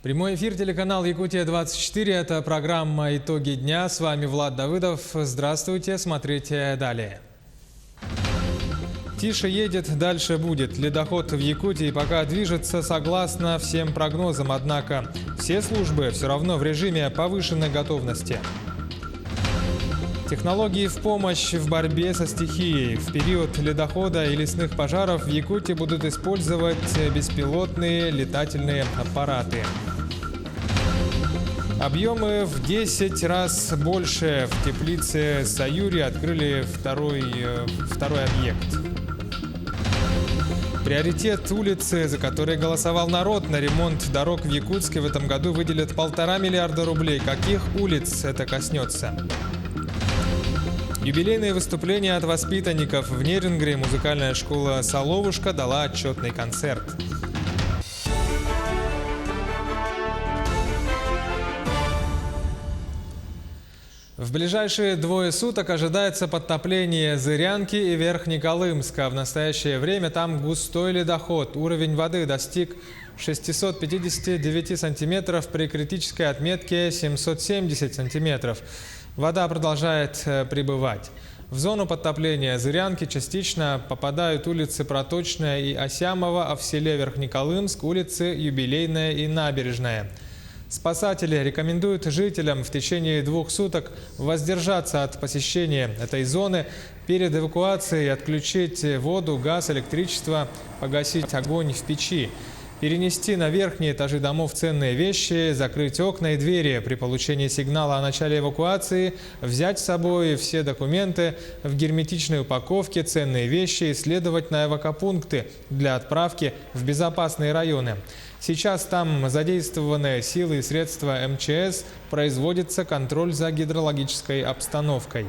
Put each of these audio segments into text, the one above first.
Прямой эфир телеканал Якутия-24. Это программа «Итоги дня». С вами Влад Давыдов. Здравствуйте. Смотрите далее. Тише едет, дальше будет. Ледоход в Якутии пока движется согласно всем прогнозам, однако все службы все равно в режиме повышенной готовности. Технологии в помощь в борьбе со стихией. В период ледохода и лесных пожаров в Якутии будут использовать беспилотные летательные аппараты. Объемы в 10 раз больше. В теплице Саюри открыли второй объект. Приоритет улицы, за которые голосовал народ. На ремонт дорог в Якутске в этом году выделят 1,5 миллиарда рублей. Каких улиц это коснется? Юбилейные выступления от воспитанников. В Нерингре музыкальная школа «Соловушка» дала отчетный концерт. В ближайшие 2 суток ожидается подтопление Зырянки и Верхнеколымска. В настоящее время там густой ледоход. Уровень воды достиг 659 сантиметров при критической отметке 770 сантиметров. Вода продолжает прибывать. В зону подтопления Зырянки частично попадают улицы Проточная и Осямова, а в селе Верхнеколымск улицы Юбилейная и Набережная. Спасатели рекомендуют жителям в течение 2 суток воздержаться от посещения этой зоны, перед эвакуацией отключить воду, газ, электричество, погасить огонь в печи, перенести на верхние этажи домов ценные вещи, закрыть окна и двери. При получении сигнала о начале эвакуации взять с собой все документы в герметичной упаковке, ценные вещи и следовать на эвакопункты для отправки в безопасные районы. Сейчас там задействованы силы и средства МЧС, производится контроль за гидрологической обстановкой.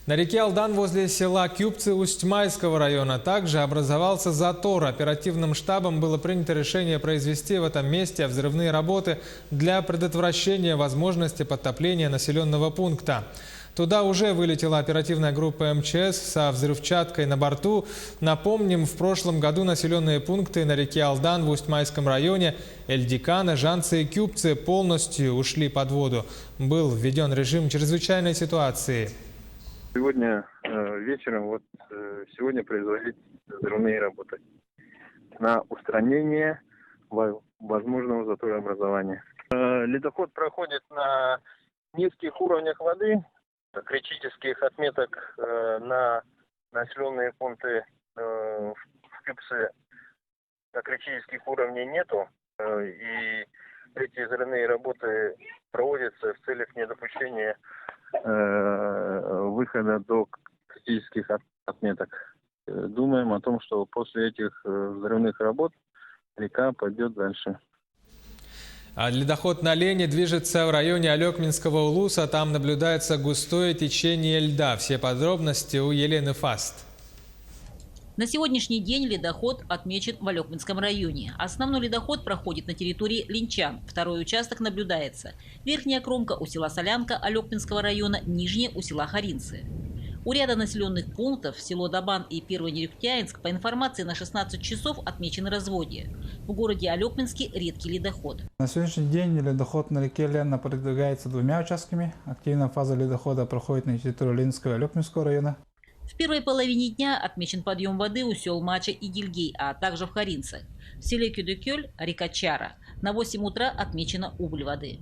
На реке Алдан возле села Кюпцы Усть-Майского района также образовался затор. Оперативным штабом было принято решение произвести в этом месте взрывные работы для предотвращения возможности подтопления населенного пункта. Туда уже вылетела оперативная группа МЧС со взрывчаткой на борту. Напомним, в прошлом году населенные пункты на реке Алдан в Усть-Майском районе Эльдиканы, Жанцы и Кюпцы полностью ушли под воду. Был введен режим чрезвычайной ситуации. Сегодня вечером, сегодня производить взрывные работы на устранение возможного заторообразования. Ледоход проходит на низких уровнях воды, критических отметок на населенные пункты в Кюпце критических уровней нету, и эти взрывные работы проводятся в целях недопущения выхода до критических отметок. Думаем о том, что после этих взрывных работ река пойдет дальше. А ледоход на Лене движется в районе Алекминского улуса. Там наблюдается густое течение льда. Все подробности у Елены Фаст. На сегодняшний день ледоход отмечен в Алекминском районе. Основной ледоход проходит на территории Линчан. Второй участок наблюдается. Верхняя кромка у села Солянка Алекминского района, нижняя у села Харинцы. У ряда населенных пунктов село Дабан и Первый Нерюктяинск по информации на 16 часов отмечены разводья. В городе Алекминске редкий ледоход. На сегодняшний день ледоход на реке Лена продвигается 2 участками. Активная фаза ледохода проходит на территории Ленинского и Алекминского района. В первой половине дня отмечен подъем воды у сел Мача и Дильгей, а также в Харинцах. В селе Кюдекёль, река Чара, на 8 утра отмечена убыль воды.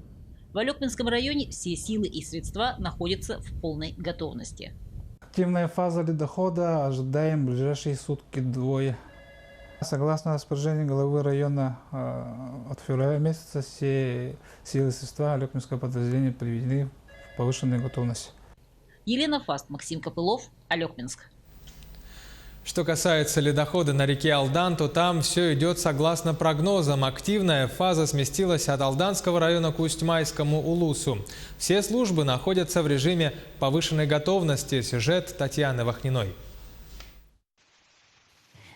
В Алекминском районе все силы и средства находятся в полной готовности. Активная фаза ледохода ожидаем в ближайшие сутки 2. Согласно распоряжению главы района, от февраля месяца все силы и средства Алекминского подразделения приведены в повышенную готовность. Елена Фаст, Максим Копылов, Алекминск. Что касается ледохода на реке Алдан, то там все идет согласно прогнозам. Активная фаза сместилась от Алданского района к Усть-Майскому улусу. Все службы находятся в режиме повышенной готовности. Сюжет Татьяны Вахниной.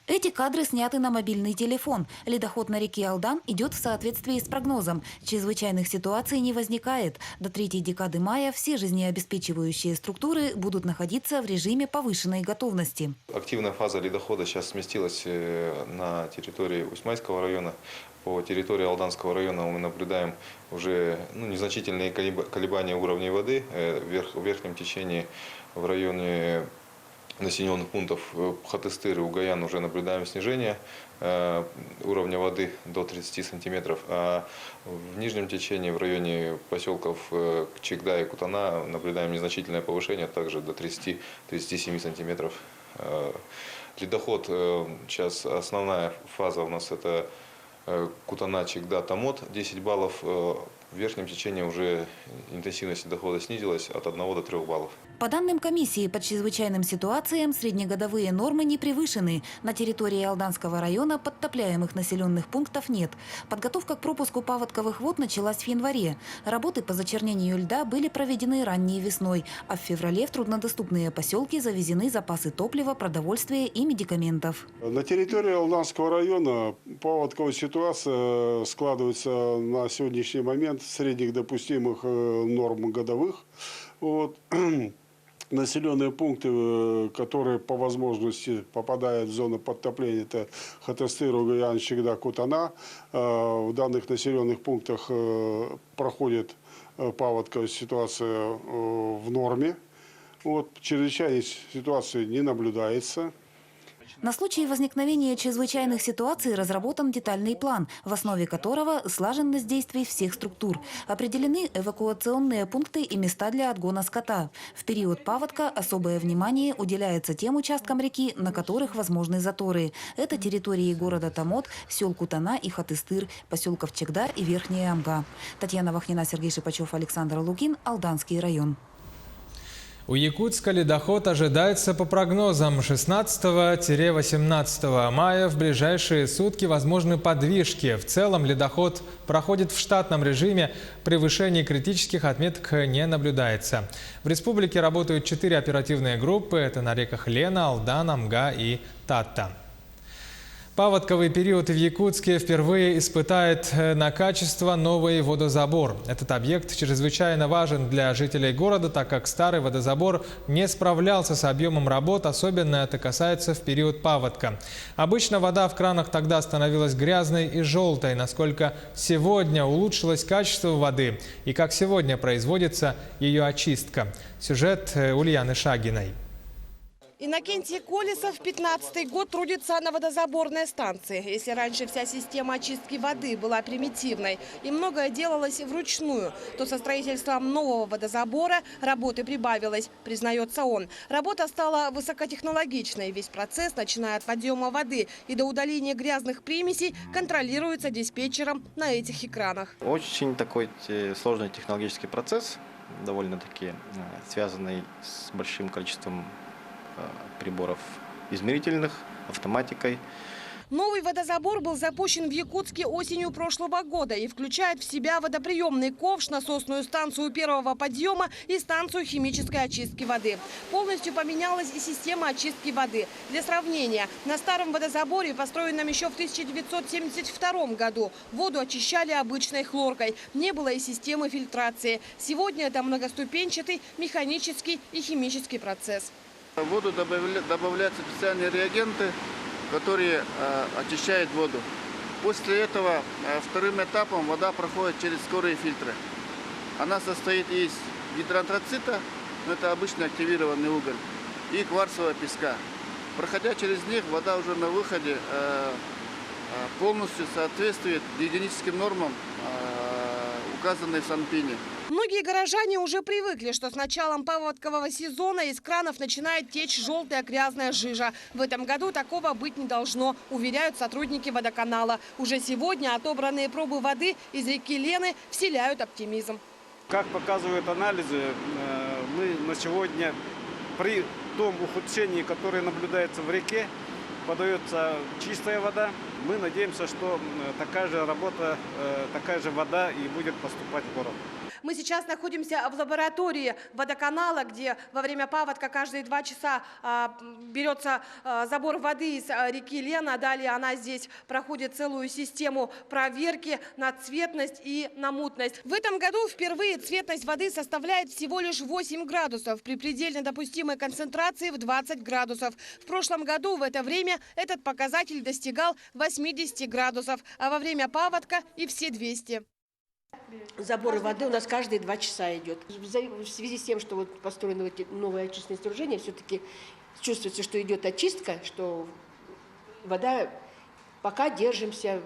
Эти кадры сняты на мобильный телефон. Ледоход на реке Алдан идет в соответствии с прогнозом. Чрезвычайных ситуаций не возникает. До 3-й декады мая все жизнеобеспечивающие структуры будут находиться в режиме повышенной готовности. Активная фаза ледохода сейчас сместилась на территории Усть-Майского района. по территории Алданского района мы наблюдаем уже незначительные колебания уровня воды. В верхнем течении в районе населенных пунктов Хатыстыр и Угаян уже наблюдаем снижение уровня воды до 30 сантиметров, а в нижнем течении в районе поселков Чегда и Кутана наблюдаем незначительное повышение, также до 30-37 сантиметров. Ледоход, сейчас основная фаза у нас это Кутана, Чегда, Томот, 10 баллов. В верхнем течении уже интенсивность ледохода снизилась от 1 до 3 баллов. По данным комиссии по чрезвычайным ситуациям, среднегодовые нормы не превышены. На территории Алданского района подтопляемых населенных пунктов нет. Подготовка к пропуску паводковых вод началась в январе. Работы по зачернению льда были проведены ранней весной, а в феврале в труднодоступные поселки завезены запасы топлива, продовольствия и медикаментов. На территории Алданского района паводковая ситуация складывается на сегодняшний момент средних допустимых норм годовых. Населенные пункты, которые по возможности попадают в зону подтопления, это Хатыстыр, Угаян, Чегда, Кутана. В данных населенных пунктах проходит паводковая ситуация в норме. Чрезвычайной ситуации не наблюдается. На случай возникновения чрезвычайных ситуаций разработан детальный план, в основе которого слаженность действий всех структур. Определены эвакуационные пункты и места для отгона скота. В период паводка особое внимание уделяется тем участкам реки, на которых возможны заторы. Это территории города Томот, сел Кутана и Хатыстыр, поселков Чегда и Верхняя Амга. Татьяна Вахнина, Сергей Шипачев, Александр Лукин, Алданский район. У Якутска ледоход ожидается по прогнозам 16-18 мая. В ближайшие сутки возможны подвижки. В целом ледоход проходит в штатном режиме. Превышений критических отметок не наблюдается. В республике работают 4 оперативные группы. Это на реках Лена, Алдан, Амга и Татта. Паводковый период в Якутске впервые испытает на качество новый водозабор. Этот объект чрезвычайно важен для жителей города, так как старый водозабор не справлялся с объемом работ, особенно это касается в период паводка. Обычно вода в кранах тогда становилась грязной и желтой. Насколько сегодня улучшилось качество воды и как сегодня производится ее очистка. Сюжет Ульяны Шагиной. Иннокентий Колесов 15-й год трудится на водозаборной станции. Если раньше вся система очистки воды была примитивной и многое делалось вручную, то со строительством нового водозабора работы прибавилось, признается он. Работа стала высокотехнологичной. Весь процесс, начиная от подъема воды и до удаления грязных примесей, контролируется диспетчером на этих экранах. Очень такой сложный технологический процесс, довольно-таки связанный с большим количеством приборов измерительных, автоматикой. Новый водозабор был запущен в Якутске осенью прошлого года и включает в себя водоприемный ковш, насосную станцию первого подъема и станцию химической очистки воды. Полностью поменялась и система очистки воды. Для сравнения, на старом водозаборе, построенном еще в 1972 году, воду очищали обычной хлоркой. Не было и системы фильтрации. Сегодня это многоступенчатый механический и химический процесс. В воду добавляются специальные реагенты, которые очищают воду. После этого вторым этапом вода проходит через скорые фильтры. Она состоит из гидроантрацита, это обычный активированный уголь, и кварцевого песка. Проходя через них, вода уже на выходе полностью соответствует гигиеническим нормам, указанным в Санпине. Многие горожане уже привыкли, что с началом паводкового сезона из кранов начинает течь желтая грязная жижа. В этом году такого быть не должно, уверяют сотрудники водоканала. Уже сегодня отобранные пробы воды из реки Лены вселяют оптимизм. Как показывают анализы, мы на сегодня при том ухудшении, которое наблюдается в реке, подается чистая вода. Мы надеемся, что такая же работа, такая же вода и будет поступать в город. Мы сейчас находимся в лаборатории водоканала, где во время паводка каждые 2 часа берется забор воды из реки Лена. Далее она здесь проходит целую систему проверки на цветность и на мутность. В этом году впервые цветность воды составляет всего лишь 8 градусов при предельно допустимой концентрации в 20 градусов. В прошлом году в это время этот показатель достигал 80 градусов, а во время паводка и все 200. Заборы воды у нас каждые 2 часа идет. В связи с тем, что вот построены эти новые очистные сооружения, все-таки чувствуется, что идет очистка, что вода пока держимся,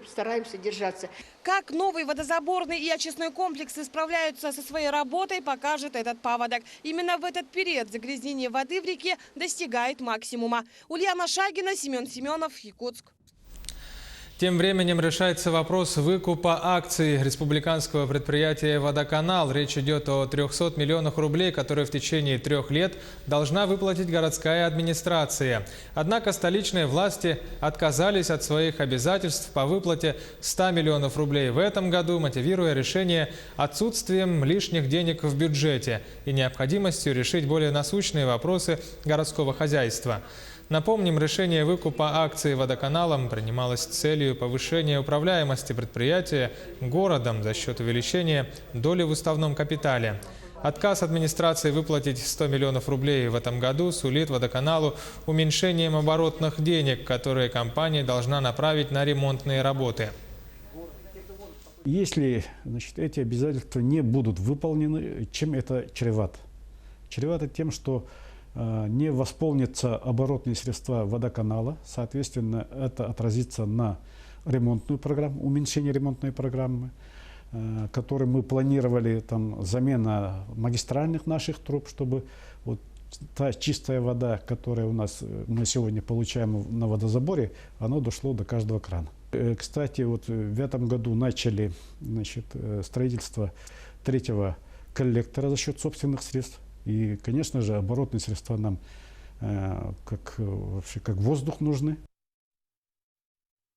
стараемся держаться. Как новый водозаборный и очистной комплексы справляются со своей работой, покажет этот паводок. Именно в этот период загрязнение воды в реке достигает максимума. Ульяна Шагина, Семен Семенов, Якутск. Тем временем решается вопрос выкупа акций республиканского предприятия «Водоканал». Речь идет о 300 миллионах рублей, которые в течение 3 лет должна выплатить городская администрация. Однако столичные власти отказались от своих обязательств по выплате 100 миллионов рублей в этом году, мотивируя решение отсутствием лишних денег в бюджете и необходимостью решить более насущные вопросы городского хозяйства. Напомним, решение выкупа акций водоканалом принималось с целью повышения управляемости предприятия городом за счет увеличения доли в уставном капитале. Отказ администрации выплатить 100 миллионов рублей в этом году сулит водоканалу уменьшением оборотных денег, которые компания должна направить на ремонтные работы. Если эти обязательства не будут выполнены, чем это чревато? Чревато тем, что не восполнятся оборотные средства водоканала, соответственно, это отразится на ремонтную программу, уменьшение ремонтной программы, которую мы планировали, замена магистральных наших труб, чтобы вот та чистая вода, которая мы сегодня получаем на водозаборе, она дошло до каждого крана. Кстати, вот в этом году начали строительство 3-го коллектора за счет собственных средств. И, конечно же, оборотные средства нам как воздух нужны.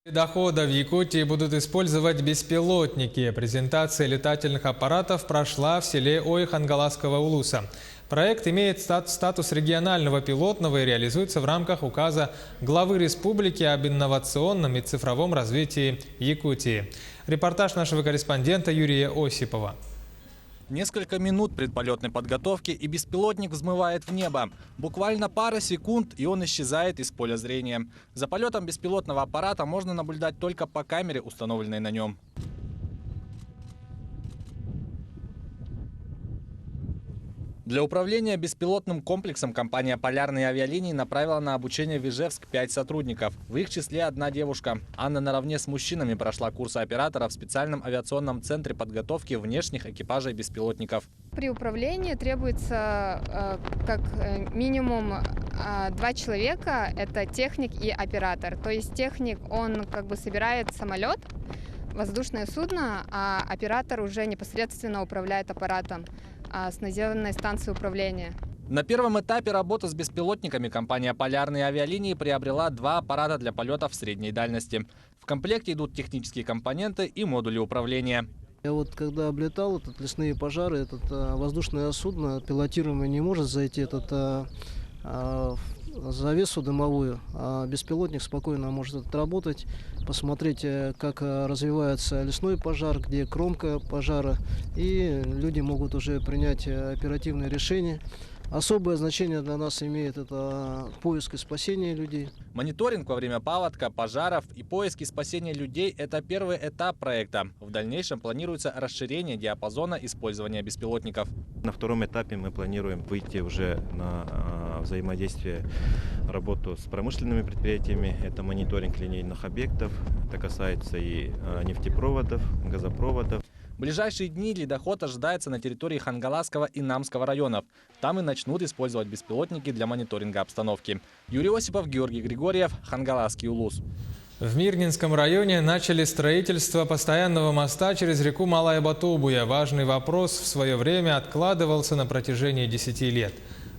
Дохода в Якутии будут использовать беспилотники. Презентация летательных аппаратов прошла в селе Ой Хангаласского улуса. Проект имеет статус регионального пилотного и реализуется в рамках указа главы республики об инновационном и цифровом развитии Якутии. Репортаж нашего корреспондента Юрия Осипова. Несколько минут предполетной подготовки, и беспилотник взмывает в небо. Буквально пара секунд, и он исчезает из поля зрения. За полетом беспилотного аппарата можно наблюдать только по камере, установленной на нем. Для управления беспилотным комплексом компания «Полярные авиалинии» направила на обучение в Ижевск 5 сотрудников. В их числе одна девушка. Анна наравне с мужчинами прошла курсы оператора в специальном авиационном центре подготовки внешних экипажей беспилотников. При управлении требуется как минимум 2 человека. Это техник и оператор. То есть техник, он собирает самолет, воздушное судно, а оператор уже непосредственно управляет аппаратом с наземной станции управления. На первом этапе работы с беспилотниками компания «Полярные авиалинии» приобрела 2 аппарата для полетов средней дальности. В комплекте идут технические компоненты и модули управления. Я когда облетал лесные пожары, воздушное судно пилотируемое не может зайти завесу дымовую, а беспилотник спокойно может отработать, посмотреть, как развивается лесной пожар, где кромка пожара, и люди могут уже принять оперативное решение. Особое значение для нас имеет это поиск и спасение людей. Мониторинг во время паводка, пожаров и поиск и спасение людей – это первый этап проекта. В дальнейшем планируется расширение диапазона использования беспилотников. На втором этапе мы планируем выйти уже на взаимодействие, работу с промышленными предприятиями. Это мониторинг линейных объектов. Это касается и нефтепроводов, газопроводов. В ближайшие дни ледоход ожидается на территории Хангаласского и Намского районов. Там и начнут использовать беспилотники для мониторинга обстановки. Юрий Осипов, Георгий Григорьев, Хангаласский улус. В Мирнинском районе начали строительство постоянного моста через реку Малая Батубуя. Важный вопрос в свое время откладывался на протяжении 10 лет.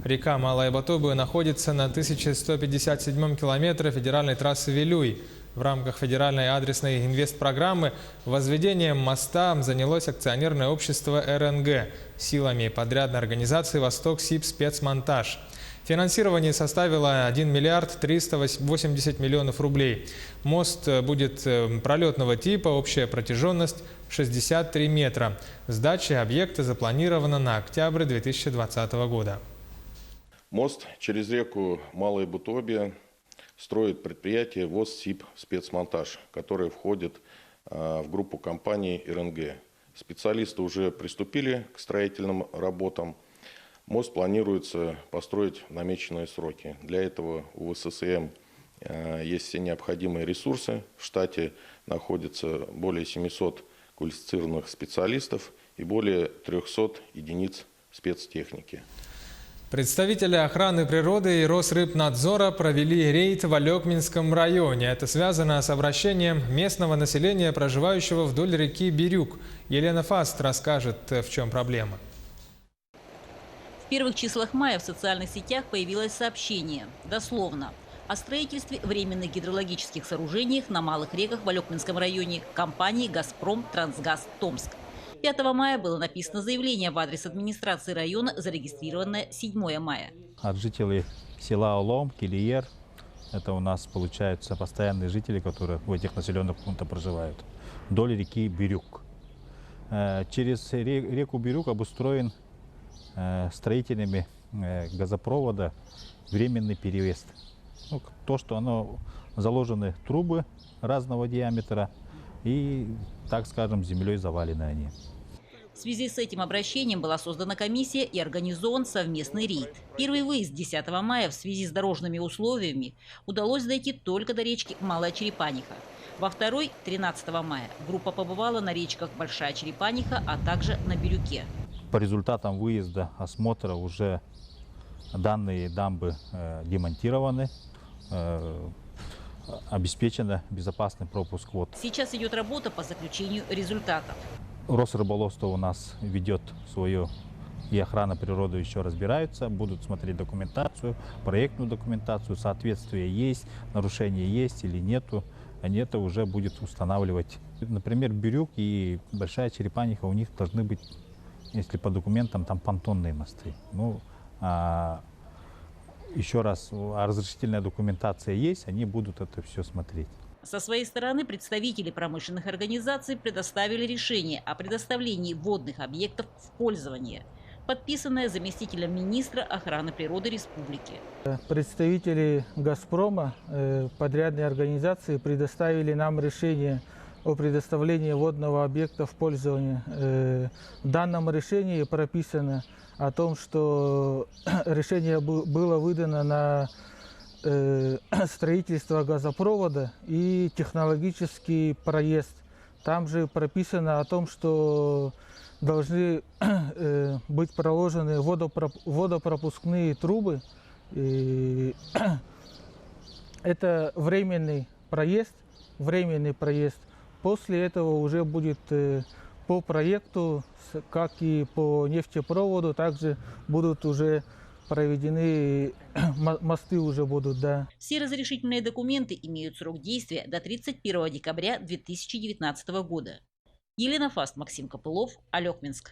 Река Малая Батубуя находится на 1157 километре федеральной трассы Вилюй. В рамках федеральной адресной инвестпрограммы возведением моста занялось акционерное общество РНГ силами подрядной организации «Восток-Сиб Спецмонтаж». Финансирование составило 1 миллиард 380 миллионов рублей. Мост будет пролетного типа, общая протяженность 63 метра. Сдача объекта запланирована на октябрь 2020 года. Мост через реку Малая Бутобия строит предприятие ВОЗ-СИБ «Спецмонтаж», которое входит в группу компаний РНГ. Специалисты уже приступили к строительным работам. Мост планируется построить в намеченные сроки. Для этого у ВССМ есть все необходимые ресурсы. В штате находится более 700 квалифицированных специалистов и более 300 единиц спецтехники. Представители охраны природы и Росрыбнадзора провели рейд в Алекминском районе. Это связано с обращением местного населения, проживающего вдоль реки Бирюк. Елена Фаст расскажет, в чем проблема. В первых числах мая в социальных сетях появилось сообщение, дословно, о строительстве временных гидрологических сооружений на малых реках в Алекминском районе компании «Газпром Трансгаз Томск». 5 мая было написано заявление в адрес администрации района, зарегистрированное 7 мая. От жителей села Олом, Килиер, это у нас получаются постоянные жители, которые в этих населенных пунктах проживают, вдоль реки Бирюк. Через реку Бирюк обустроен строителями газопровода временный переезд. Ну, то, что оно заложены трубы разного диаметра и, так скажем, землей завалены они. В связи с этим обращением была создана комиссия и организован совместный рейд. Первый выезд 10 мая в связи с дорожными условиями удалось дойти только до речки Малая Черепаниха. Во второй, 13 мая, группа побывала на речках Большая Черепаниха, а также на Бирюке. По результатам выезда осмотра уже данные дамбы демонтированы, обеспечен безопасный пропуск вод. Сейчас идет работа по заключению результатов. Росрыболовство у нас ведет свою, и охрана природы еще разбираются, будут смотреть документацию, проектную документацию, соответствие есть, нарушение есть или нету. Они это уже будут устанавливать. Например, Бирюк и Большая Черепаниха, у них должны быть, если по документам, там понтонные мосты. Ну, еще раз, разрешительная документация есть, они будут это все смотреть. Со своей стороны представители промышленных организаций предоставили решение о предоставлении водных объектов в пользование, подписанное заместителем министра охраны природы республики. Представители «Газпрома», подрядной организации, предоставили нам решение о предоставлении водного объекта в пользование. В данном решении прописано о том, что решение было выдано на строительство газопровода и технологический проезд. Там же прописано о том, что должны быть проложены водопропускные трубы. Это временный проезд. После этого уже будет по проекту, как и по нефтепроводу, также будут уже проведены, мосты уже будут, да. Все разрешительные документы имеют срок действия до 31 декабря 2019 года. Елена Фаст, Максим Копылов, Алекминск.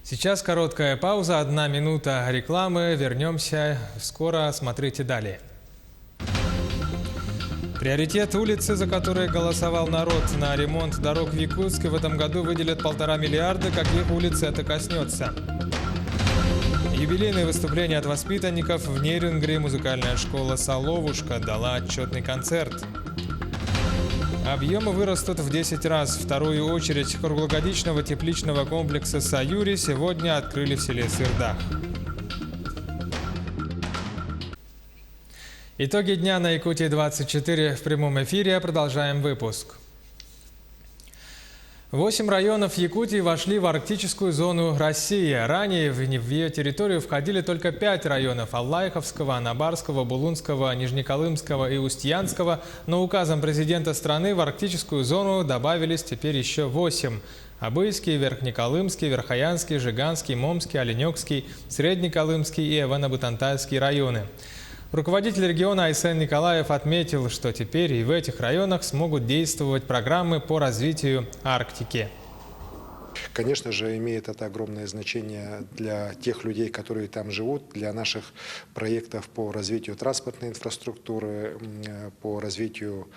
Сейчас короткая пауза, 1 минута рекламы. Вернемся скоро, смотрите далее. Приоритет улицы, за которые голосовал народ. На ремонт дорог в Якутске в этом году выделят 1,5 миллиарда. Каких улиц это коснется? Юбилейное выступление от воспитанников в Нерингре. Музыкальная школа «Соловушка» дала отчетный концерт. Объемы вырастут в 10 раз. Вторую очередь круглогодичного тепличного комплекса «Саюри» сегодня открыли в селе Сырдах. Итоги дня на Якутии-24 в прямом эфире. Продолжаем выпуск. 8 районов Якутии вошли в арктическую зону России. Ранее в ее территорию входили только 5 районов – Аллайховского, Анабарского, Булунского, Нижнеколымского и Устьянского. Но указом президента страны в арктическую зону добавились теперь еще 8. Абыйский, Верхнеколымский, Верхоянский, Жиганский, Момский, Оленёкский, Среднеколымский и Эвано-Бутантайский районы. Руководитель региона Айсен Николаев отметил, что теперь и в этих районах смогут действовать программы по развитию Арктики. Конечно же, имеет это огромное значение для тех людей, которые там живут, для наших проектов по развитию транспортной инфраструктуры, по развитию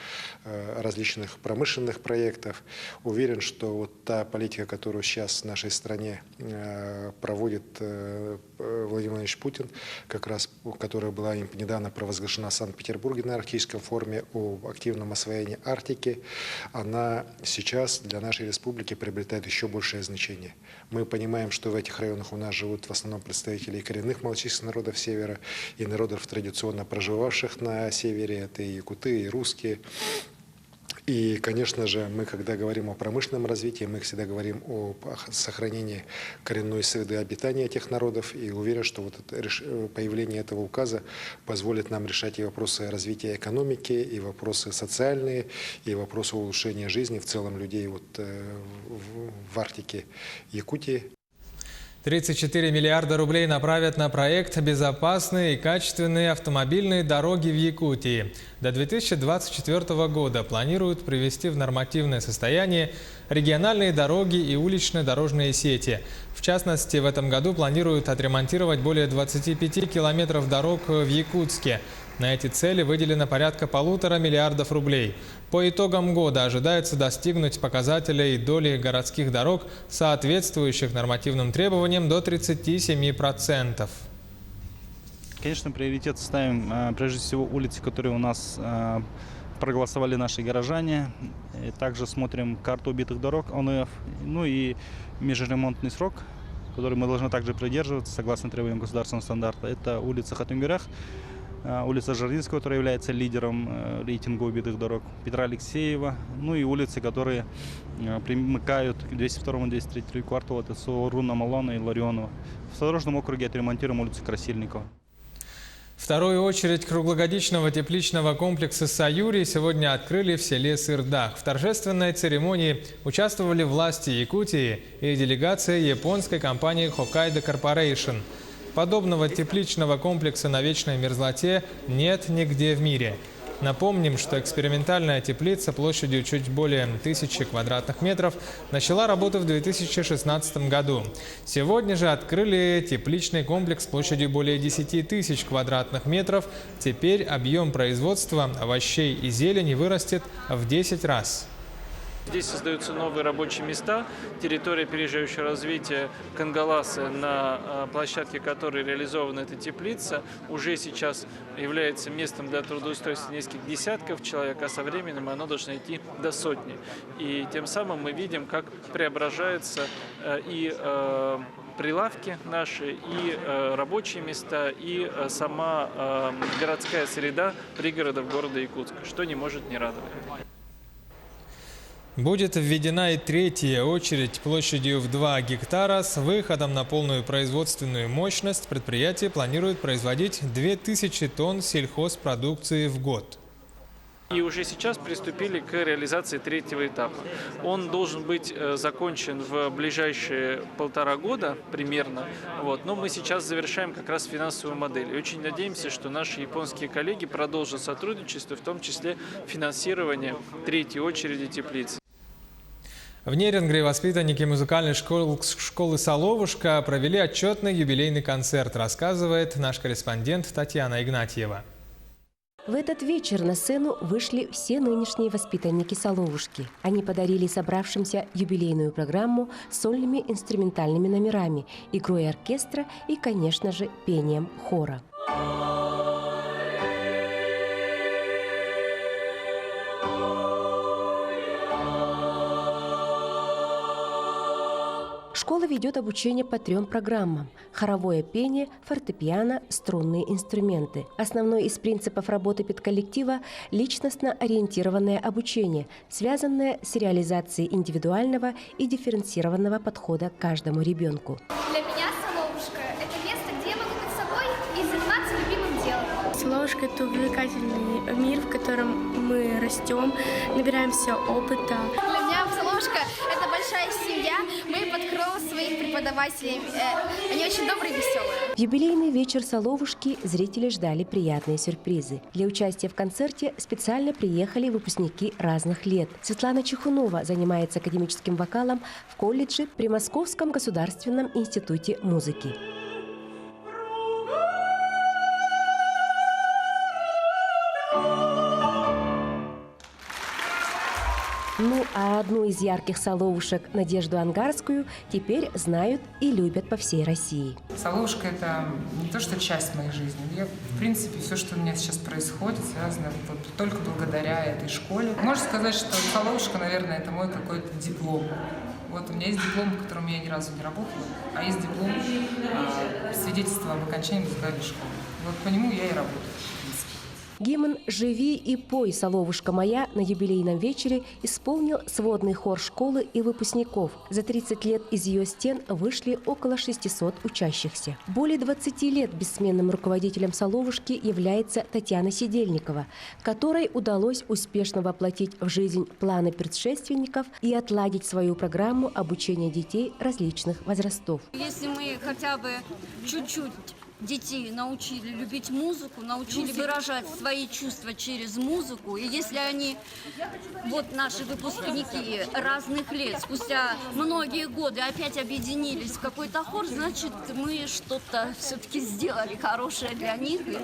различных промышленных проектов. Уверен, что вот та политика, которую сейчас в нашей стране проводит Владимир Владимирович Путин, как раз, которая была недавно провозглашена в Санкт-Петербурге на Арктическом форуме о активном освоении Арктики, она сейчас для нашей республики приобретает еще большее значение. Мы понимаем, что в этих районах у нас живут в основном представители коренных малочисленных народов Севера и народов, традиционно проживавших на Севере, это и якуты, и русские. И, конечно же, мы, когда говорим о промышленном развитии, мы всегда говорим о сохранении коренной среды обитания этих народов. И уверен, что вот появление этого указа позволит нам решать и вопросы развития экономики, и вопросы социальные, и вопросы улучшения жизни в целом людей вот в Арктике, Якутии. 34 миллиарда рублей направят на проект «Безопасные и качественные автомобильные дороги в Якутии». До 2024 года планируют привести в нормативное состояние региональные дороги и уличные дорожные сети. В частности, в этом году планируют отремонтировать более 25 километров дорог в Якутске. На эти цели выделено порядка 1,5 миллиарда рублей. По итогам года ожидается достигнуть показателей доли городских дорог, соответствующих нормативным требованиям, до 37%. Конечно, приоритет ставим прежде всего улицы, которые у нас проголосовали наши горожане. И также смотрим карту убитых дорог ОНФ, ну и межремонтный срок, который мы должны также придерживаться согласно требованиям государственного стандарта. Это улица Хатынгюрях, улица Жардинского, которая является лидером рейтинга убитых дорог, Петра Алексеева, ну и улицы, которые примыкают к 202 и 203 кварталу, это Руна, Малона и Ларионова. В Задорожном округе отремонтируем улицу Красильникова. Вторую очередь круглогодичного тепличного комплекса «Саюри» сегодня открыли в селе Сырдах. В торжественной церемонии участвовали власти Якутии и делегация японской компании Hokkaido Corporation. Подобного тепличного комплекса на вечной мерзлоте нет нигде в мире. Напомним, что экспериментальная теплица площадью чуть более 1000 квадратных метров начала работу в 2016 году. Сегодня же открыли тепличный комплекс площадью более 10 тысяч квадратных метров. Теперь объем производства овощей и зелени вырастет в 10 раз. Здесь создаются новые рабочие места. Территория опережающего развития Кангаласы, на площадке которой реализована эта теплица, уже сейчас является местом для трудоустройства нескольких десятков человек, а со временем оно должно идти до сотни. И тем самым мы видим, как преображаются и прилавки наши, и рабочие места, и сама городская среда пригородов города Якутска, что не может не радовать. Будет введена и третья очередь площадью в 2 гектара. С выходом на полную производственную мощность предприятие планирует производить 2000 тонн сельхозпродукции в год. И уже сейчас приступили к реализации третьего этапа. Он должен быть закончен в ближайшие 1,5 года примерно. Но мы сейчас завершаем как раз финансовую модель. И очень надеемся, что наши японские коллеги продолжат сотрудничество, в том числе финансирование третьей очереди теплицы. В Нерингре воспитанники музыкальной школы «Соловушка» провели отчетный юбилейный концерт, рассказывает наш корреспондент Татьяна Игнатьева. В этот вечер на сцену вышли все нынешние воспитанники «Соловушки». Они подарили собравшимся юбилейную программу с сольными инструментальными номерами, игрой оркестра и, конечно же, пением хора. Школа ведет обучение по 3 программам – хоровое пение, фортепиано, струнные инструменты. Основной из принципов работы педколлектива – личностно-ориентированное обучение, связанное с реализацией индивидуального и дифференцированного подхода к каждому ребенку. Для меня Соловушка – это место, где я могу быть собой и заниматься любимым делом. Соловушка – это увлекательный мир, в котором мы растем, набираемся опыта. Для меня Соловушка – это большая семья. Мы под кровом своих преподавателей деда Васи. Они очень добрые и веселые. В юбилейный вечер Соловушки зрители ждали приятные сюрпризы. Для участия в концерте специально приехали выпускники разных лет. Светлана Чехунова занимается академическим вокалом в колледже при Московском государственном институте музыки. Ну а одну из ярких соловушек, Надежду Ангарскую, теперь знают и любят по всей России. Соловушка – это не то, что часть моей жизни. В принципе, все, что у меня сейчас происходит, связано только благодаря этой школе. Можно сказать, что Соловушка, наверное, это мой какой-то диплом. Вот у меня есть диплом, по которому я ни разу не работала, а есть диплом свидетельства об окончании музыкальной школы. Вот по нему я и работаю. Гимн «Живи и пой, соловушка моя» на юбилейном вечере исполнил сводный хор школы и выпускников. За 30 лет из ее стен вышли около 600 учащихся. Более 20 лет бессменным руководителем «Соловушки» является Татьяна Сидельникова, которой удалось успешно воплотить в жизнь планы предшественников и отладить свою программу обучения детей различных возрастов. Если мы хотя бы чуть-чуть детей научили любить музыку, научили выражать свои чувства через музыку. И если они, вот наши выпускники разных лет, спустя многие годы опять объединились в какой-то хор, значит, мы что-то все-таки сделали хорошее для них и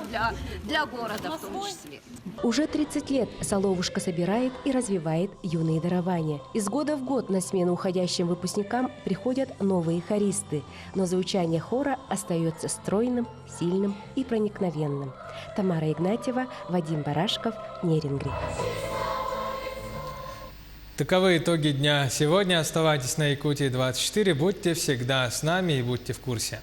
для города в том числе. Уже 30 лет Соловушка собирает и развивает юные дарования. Из года в год на смену уходящим выпускникам приходят новые хористы, но звучание хора остается стройным, сильным и проникновенным. Тамара Игнатьева, Вадим Барашков, Нерингри. Таковы итоги дня сегодня. Оставайтесь на Якутии 24. Будьте всегда с нами и будьте в курсе.